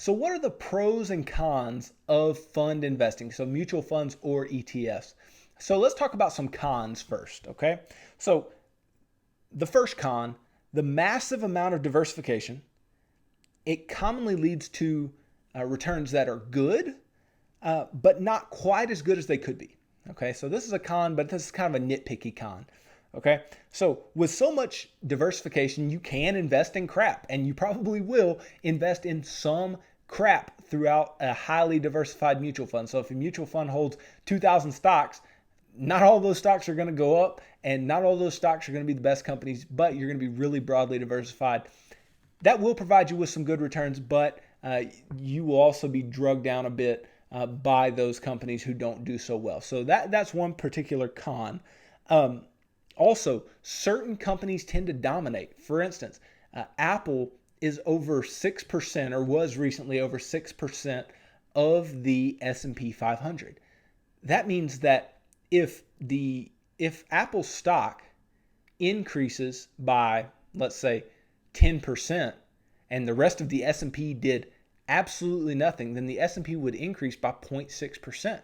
So what are the pros and cons of fund investing? So mutual funds or ETFs. So let's talk about some cons first, okay? So the first con, the massive amount of diversification, it commonly leads to returns that are good, but not quite as good as they could be. Okay, so this is a con, but this is kind of a nitpicky con. Okay, so with so much diversification, you can invest in crap, and you probably will invest in some crap throughout a highly diversified mutual fund. So if a mutual fund holds 2,000 stocks, not all those stocks are going to go up, and not all those stocks are going to be the best companies, but you're going to be really broadly diversified. That will provide you with some good returns, but you will also be drugged down a bit by those companies who don't do so well. So that's one particular con. Also, certain companies tend to dominate. For instance, Apple is over 6% or was recently over 6% of the S&P 500. That means that if Apple stock increases by, let's say, 10% and the rest of the S&P did absolutely nothing, then the S&P would increase by 0.6%.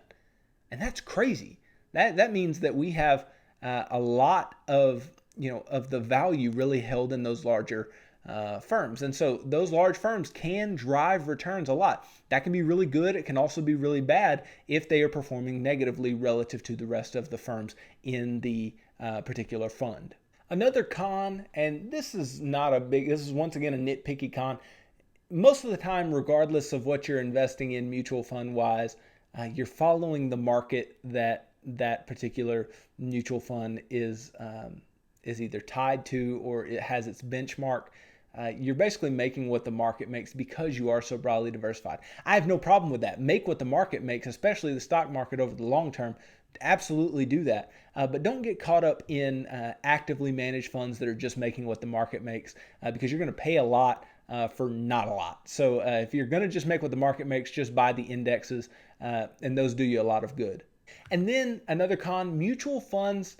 And that's crazy. That means that we have a lot of the value really held in those larger firms. And so those large firms can drive returns a lot. That can be really good. It can also be really bad if they are performing negatively relative to the rest of the firms in the particular fund. Another con, and this is once again a nitpicky con. Most of the time, regardless of what you're investing in mutual fund wise, you're following the market that particular mutual fund is either tied to or it has its benchmark. You're basically making what the market makes because you are so broadly diversified. I have no problem with that. Make what the market makes, especially the stock market over the long term. Absolutely do that. But don't get caught up in actively managed funds that are just making what the market makes because you're going to pay a lot for not a lot. So if you're going to just make what the market makes, just buy the indexes and those do you a lot of good. And then another con, mutual funds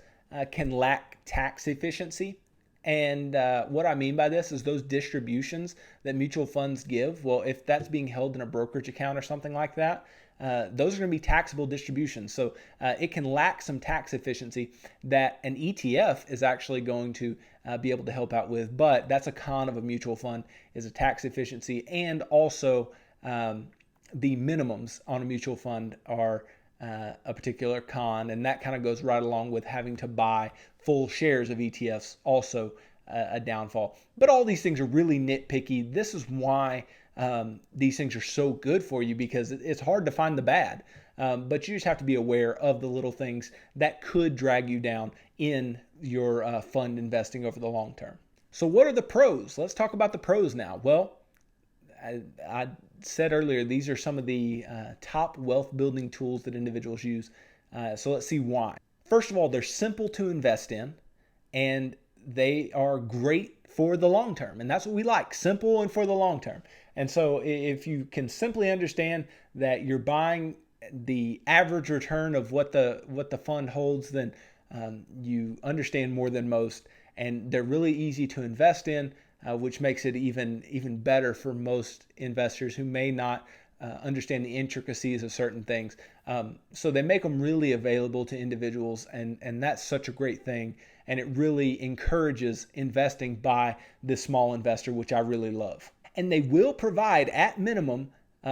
can lack tax efficiency. And what I mean by this is those distributions that mutual funds give. Well, if that's being held in a brokerage account or something like that, those are going to be taxable distributions. So it can lack some tax efficiency that an ETF is actually going to be able to help out with. But that's a con of a mutual fund, is a tax efficiency. And also the minimums on a mutual fund are a particular con, and that kind of goes right along with having to buy full shares of ETFs, also a downfall. But all these things are really nitpicky. This is why these things are so good for you, because it's hard to find the bad. But you just have to be aware of the little things that could drag you down in your fund investing over the long term. So what are the pros? Let's talk about the pros now. Well, I said earlier, these are some of the top wealth building tools that individuals use. So let's see why. First of all, they're simple to invest in, and they are great for the long term. And that's what we like, simple and for the long term. And so if you can simply understand that you're buying the average return of what the fund holds, then you understand more than most. And they're really easy to invest in, which makes it even better for most investors who may not understand the intricacies of certain things. So they make them really available to individuals, and that's such a great thing. And it really encourages investing by the small investor, which I really love. And they will provide, at minimum,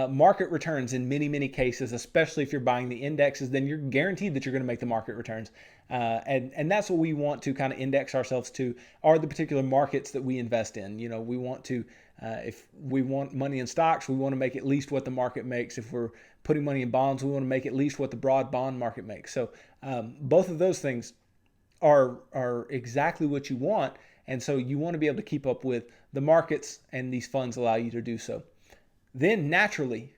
market returns in many, many cases, especially if you're buying the indexes, then you're guaranteed that you're going to make the market returns. And that's what we want to kind of index ourselves to, are the particular markets that we invest in. You know, we want to, if we want money in stocks, we want to make at least what the market makes. If we're putting money in bonds, we want to make at least what the broad bond market makes. So both of those things are exactly what you want. And so you want to be able to keep up with the markets, and these funds allow you to do so. Then naturally,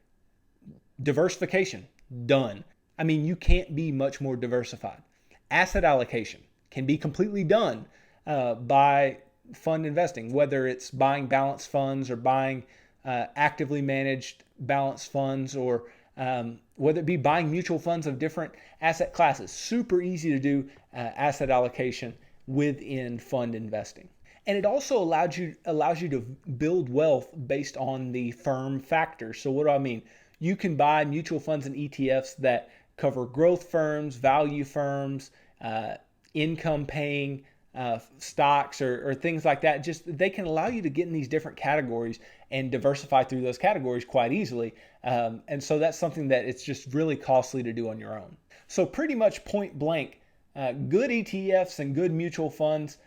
diversification, done. I mean, you can't be much more diversified. Asset allocation can be completely done by fund investing, whether it's buying balanced funds or buying actively managed balanced funds, or whether it be buying mutual funds of different asset classes. Super easy to do asset allocation within fund investing. And it also allows you to build wealth based on the firm factors. So what do I mean? You can buy mutual funds and ETFs that cover growth firms, value firms, income paying stocks, or things like that. Just they can allow you to get in these different categories and diversify through those categories quite easily. And so that's something that it's just really costly to do on your own. So pretty much point blank, good ETFs and good mutual funds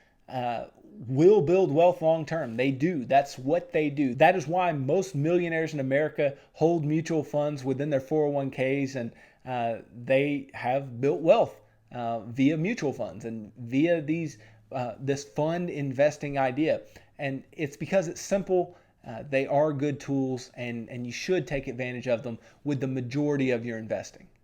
will build wealth long term. They do. That's what they do. That is why most millionaires in America hold mutual funds within their 401ks, and they have built wealth via mutual funds and via this fund investing idea. And it's because it's simple. They are good tools, and you should take advantage of them with the majority of your investing.